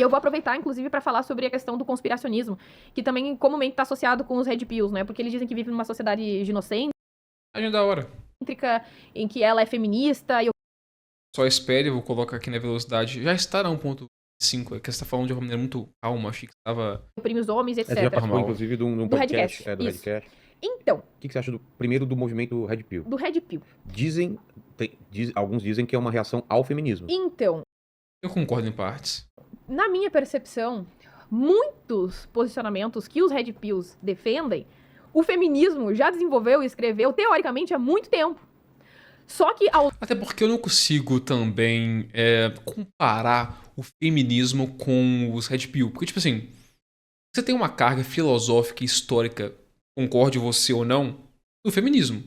eu vou aproveitar, inclusive, para falar sobre a questão do conspiracionismo, que também comumente está associado com os Red Pills, né? Porque eles dizem que vivem numa sociedade ginocêntrica, Da hora. em que ela é feminista, e Só espere, eu vou colocar aqui na velocidade. Já está na 1.5, é que você tá falando de uma maneira muito calma, achei que estava oprime os homens, etc. Você já participou, normal. inclusive, de um Do podcast. Redcast, Do isso. Redcast. Então, O que você acha primeiro do movimento Red Pill? do Red Pill. Alguns dizem que é uma reação ao feminismo. Então, Eu concordo em partes. na minha percepção, muitos posicionamentos que os Red Pills defendem, o feminismo já desenvolveu e escreveu, teoricamente, há muito tempo. Só que ao Até porque eu não consigo também comparar o feminismo com os Red Pill. Porque, tipo assim, você tem uma carga filosófica e histórica, concorde você ou não, do feminismo.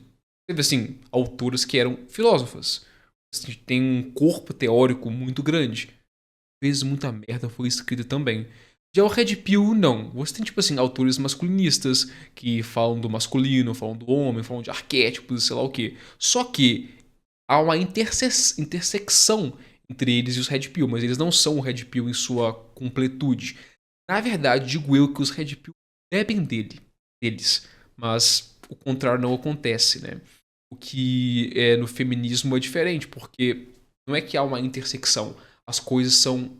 Teve, assim, autoras que eram filósofas. Você tem um corpo teórico muito grande. Às vezes muita merda foi escrita também. Já o Red Pill, não. Você tem, tipo assim, autores masculinistas que falam do masculino, falam do homem, falam de arquétipos, sei lá o quê. Só que há uma intersecção entre eles e os Red Pill, mas eles não são o Red Pill em sua completude. Na verdade, digo eu que os Red Pill bebem deles, mas o contrário não acontece, né? O que no feminismo é diferente, porque não é que há uma intersecção, as coisas são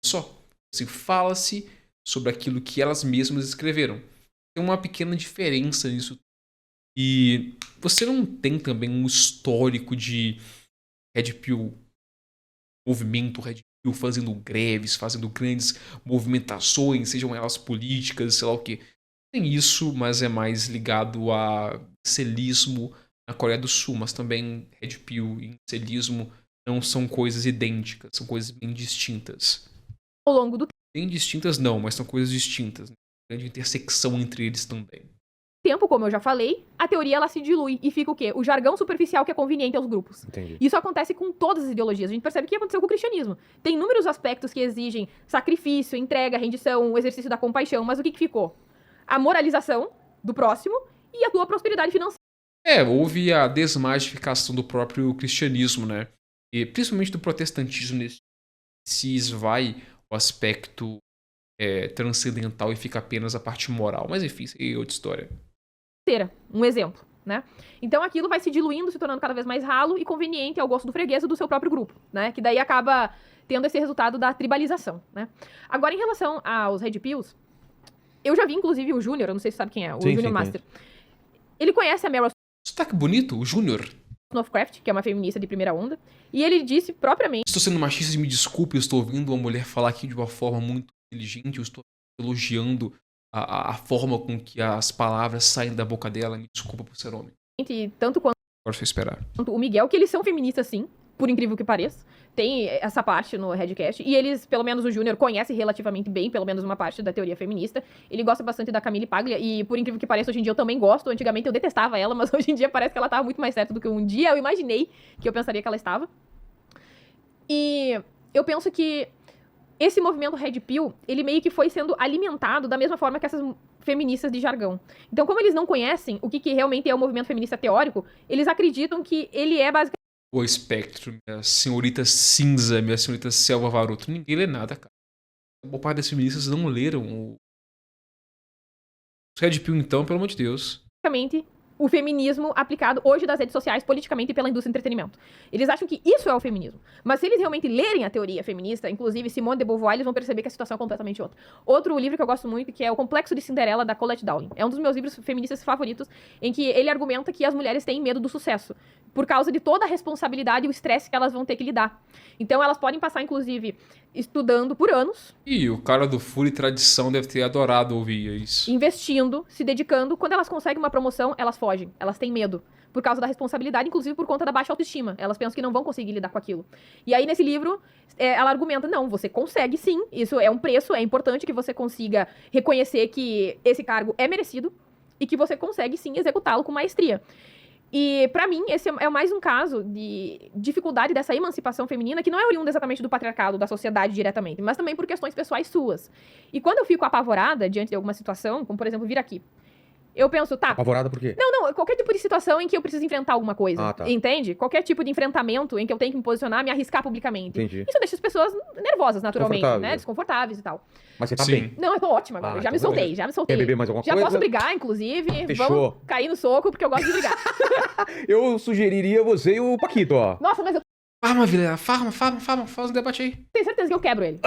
só. Assim, fala-se sobre aquilo que elas mesmas escreveram. Tem uma pequena diferença nisso. E você não tem também um histórico de Red Pill, movimento Red Pill fazendo greves, fazendo grandes movimentações, sejam elas políticas, sei lá o quê. Tem isso, mas é mais ligado a celismo na Coreia do Sul, mas também Red Pill e celismo não são coisas idênticas, são coisas bem distintas. ao longo do Bem distintas não, mas são coisas distintas. Né? Grande intersecção entre eles também. tempo, como eu já falei, a teoria ela se dilui e fica o quê? O jargão superficial que é conveniente aos grupos. Entendi. Isso acontece com todas as ideologias. A gente percebe que aconteceu com o cristianismo. Tem inúmeros aspectos que exigem sacrifício, entrega, rendição, o exercício da compaixão, mas o que ficou? A moralização do próximo e a tua prosperidade financeira. Houve a desmagificação do próprio cristianismo, né? E principalmente do protestantismo, se esvai o aspecto transcendental e fica apenas a parte moral. Mas enfim, isso aí é outra história. Um exemplo, né? Então aquilo vai se diluindo, se tornando cada vez mais ralo e conveniente ao gosto do freguês e do seu próprio grupo, né? Que daí acaba tendo esse resultado da tribalização, né? Agora, em relação aos Red Pills, eu já vi, inclusive, o Júnior, eu não sei se você sabe quem é, o Sim, Júnior sim, Master. Ele conhece a Meryl Sotaque bonito, o Júnior. Snowcraft, que é uma feminista de primeira onda, e ele disse propriamente... Estou sendo machista, me desculpe, eu estou ouvindo uma mulher falar aqui de uma forma muito inteligente, eu estou elogiando a forma com que as palavras saem da boca dela, me desculpa por ser homem. tanto quanto Agora só esperar. o Miguel, que eles são feministas sim, por incrível que pareça. Tem essa parte no Redcast. E eles, pelo menos o Júnior, conhece relativamente bem, pelo menos uma parte da teoria feminista. Ele gosta bastante da Camille Paglia. E, por incrível que pareça, hoje em dia eu também gosto. Antigamente eu detestava ela, mas hoje em dia parece que ela estava muito mais certa do que um dia eu imaginei que eu pensaria que ela estava. E eu penso que esse movimento Red Pill, ele meio que foi sendo alimentado da mesma forma que essas feministas de jargão. Então, como eles não conhecem o que realmente é o movimento feminista teórico, eles acreditam que ele é basicamente... O espectro, minha senhorita cinza, minha senhorita selva varoto. Ninguém lê nada, cara. A boa parte das feministas não leram o Red Pill, então, pelo amor de Deus. o feminismo aplicado hoje das redes sociais, politicamente e pela indústria do entretenimento. Eles acham que isso é o feminismo. Mas se eles realmente lerem a teoria feminista, inclusive Simone de Beauvoir, eles vão perceber que a situação é completamente outra. Outro livro que eu gosto muito, que é O Complexo de Cinderela, da Colette Dowling. É um dos meus livros feministas favoritos, em que ele argumenta que as mulheres têm medo do sucesso, por causa de toda a responsabilidade e o estresse que elas vão ter que lidar. Então elas podem passar, inclusive, estudando por anos. E o cara do Fúria e Tradição deve ter adorado ouvir isso. Investindo, se dedicando. Quando elas conseguem uma promoção, elas fogem. Elas têm medo. Por causa da responsabilidade, inclusive por conta da baixa autoestima. Elas pensam que não vão conseguir lidar com aquilo. E aí, nesse livro, ela argumenta, não, você consegue sim. Isso é um preço, é importante que você consiga reconhecer que esse cargo é merecido e que você consegue sim executá-lo com maestria. E, pra mim, esse é mais um caso de dificuldade dessa emancipação feminina, que não é oriunda exatamente do patriarcado, da sociedade diretamente, mas também por questões pessoais suas. E quando eu fico apavorada diante de alguma situação, como, por exemplo, vir aqui, Eu penso, tá, Apavorada por quê? não, qualquer tipo de situação em que eu preciso enfrentar alguma coisa, Ah, tá. entende? Qualquer tipo de enfrentamento em que eu tenho que me posicionar, me arriscar publicamente. Entendi. Isso deixa as pessoas nervosas, naturalmente, Desconfortáveis, né? né? Desconfortáveis e tal. Mas você tá Sim. bem. Não, eu tô ótima agora, Ah, já me então soltei, beleza. já me soltei. Quer beber mais alguma Já coisa? posso brigar, inclusive. Fechou. Vamos cair no soco, porque eu gosto de brigar. Eu sugeriria você e o Paquito, ó. Nossa, mas eu Farma, Vilela, farma, faz um debate aí. tenho certeza que eu quebro ele.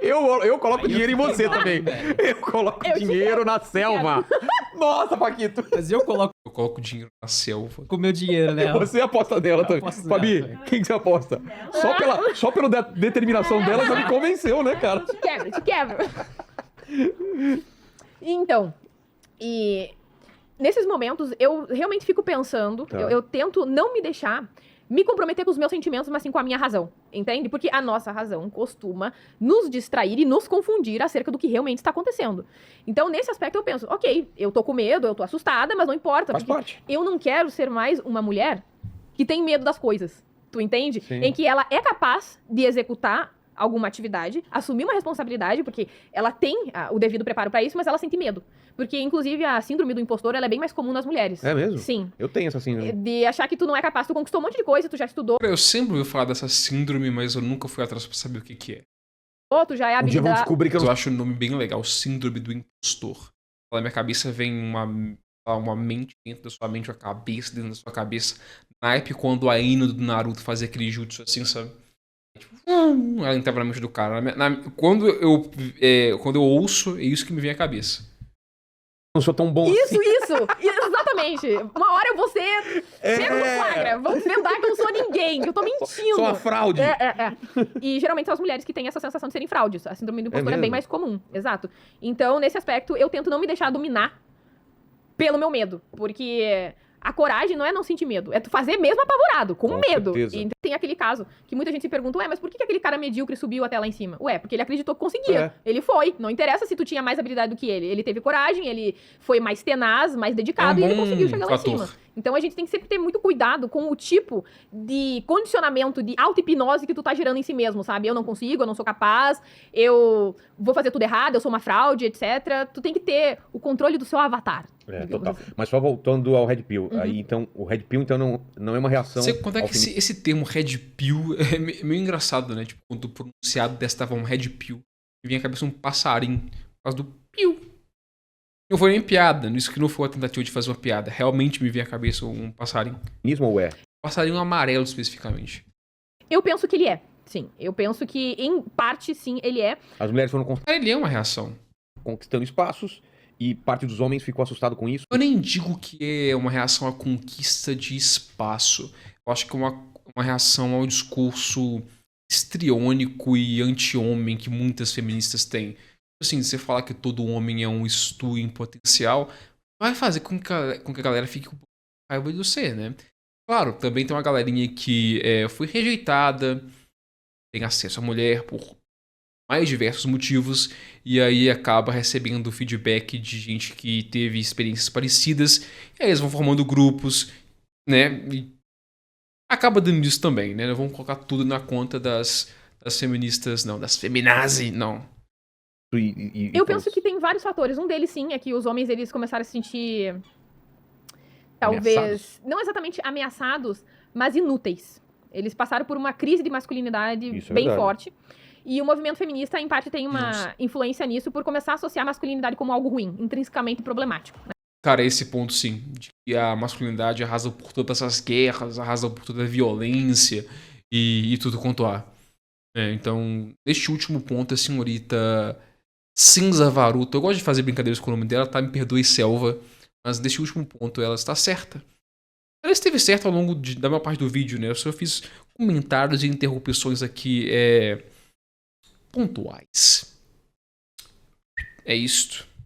Eu coloco dinheiro em você também. Eu coloco Eu te dinheiro na selva. Nossa, Paquito. Mas eu coloco Eu coloco dinheiro na selva. o meu dinheiro nela. Você aposta dela também. aposto Fabi, nela. quem que você aposta? Só pela determinação dela já me convenceu, né, cara? Te quebro. Então, e nesses momentos eu realmente fico pensando, Tá. eu tento não me deixar me comprometer com os meus sentimentos, mas sim com a minha razão, entende? Porque a nossa razão costuma nos distrair e nos confundir acerca do que realmente está acontecendo. Então, nesse aspecto, eu penso, ok, eu tô com medo, eu tô assustada, mas não importa, Faz porque parte. eu não quero ser mais uma mulher que tem medo das coisas. Tu entende? Sim. Em que ela é capaz de executar alguma atividade, assumir uma responsabilidade, porque ela tem o devido preparo pra isso, mas ela sente medo. Porque, inclusive, a síndrome do impostor, ela é bem mais comum nas mulheres. É mesmo? Sim. Eu tenho essa síndrome. De achar que tu não é capaz, tu conquistou um monte de coisa, tu já estudou, Eu sempre ouvi falar dessa síndrome, mas eu nunca fui atrás pra saber o que que é. tu já é Um dia vão habilidade. descobrir que eu Mas eu não... acho o nome bem legal, síndrome do impostor. Na minha cabeça vem uma mente dentro da sua mente, uma cabeça dentro da sua cabeça. Naipe quando a Ino do Naruto fazia aquele jutsu assim, sabe? Tipo, ela entrava na mente do cara. Quando eu ouço, é isso que me vem à cabeça. não sou tão bom Isso, assim. exatamente. Uma hora eu vou ser pego no flagra, vão desvendar que eu não sou ninguém, que eu tô mentindo. Sou uma fraude. É. E geralmente são as mulheres que têm essa sensação de serem fraudes. A síndrome do impostor é bem mesmo? mais comum, exato. Então, nesse aspecto, eu tento não me deixar dominar pelo meu medo, porque a coragem não é não sentir medo, é tu fazer mesmo apavorado, com medo. certeza. E tem aquele caso que muita gente se pergunta, ué, mas por que aquele cara medíocre subiu até lá em cima? Ué, porque ele acreditou que conseguia. Ele foi. Não interessa se tu tinha mais habilidade do que ele. Ele teve coragem, ele foi mais tenaz, mais dedicado e ele conseguiu chegar lá em cima. Então a gente tem que sempre ter muito cuidado com o tipo de condicionamento, de auto-hipnose que tu tá gerando em si mesmo, sabe? Eu não consigo, eu não sou capaz, eu vou fazer tudo errado, eu sou uma fraude, etc. Tu tem que ter o controle do seu avatar. É, digamos total. assim. Mas só voltando ao Red Pill. Aí, então, o Red Pill, então, não é uma reação... Você, quando é ao que esse termo Red Pill é meio engraçado, né? Tipo, quando pronunciado desta forma, Red Pill, me vem à cabeça um passarinho, por causa do piu. Não foi nem piada, isso que não foi a tentativa de fazer uma piada. Realmente me vem à cabeça um passarinho. feminismo ou é? Passarinho amarelo, especificamente. Eu penso que ele é, sim. Eu penso que, em parte, sim, ele é. As mulheres foram Cara, ele é uma reação. conquistando espaços e parte dos homens ficou assustado com isso. Eu nem digo que é uma reação à conquista de espaço. Eu acho que é uma reação ao discurso histriônico e anti-homem que muitas feministas têm. Assim, você falar que todo homem é um estu em potencial, vai fazer com que a galera fique com raiva de você, né? Claro, também tem uma galerinha que foi rejeitada, tem acesso à mulher por mais diversos motivos, e aí acaba recebendo feedback de gente que teve experiências parecidas, e aí eles vão formando grupos, né? E acaba dando isso também, né? Não vamos colocar tudo na conta das feministas, não, das feminazi, não. Eu penso que tem vários fatores. Um deles, sim, é que os homens, eles começaram a se sentir, talvez, Ameaçados? não exatamente ameaçados, mas inúteis. Eles passaram por uma crise de masculinidade Isso é bem verdade. forte. E o movimento feminista, em parte, tem uma Nossa. influência nisso por começar a associar a masculinidade como algo ruim, intrinsecamente problemático. Cara, esse ponto sim, de que a masculinidade arrasa por todas essas guerras, arrasa por toda a violência e tudo quanto há. Então, neste último ponto, a senhorita Cinza Varuto, eu gosto de fazer brincadeiras com o nome dela, tá? Me perdoe, Selva, mas neste último ponto ela está certa. Ela esteve certa ao longo da maior parte do vídeo, né? Eu só fiz comentários e interrupções aqui pontuais. É isto.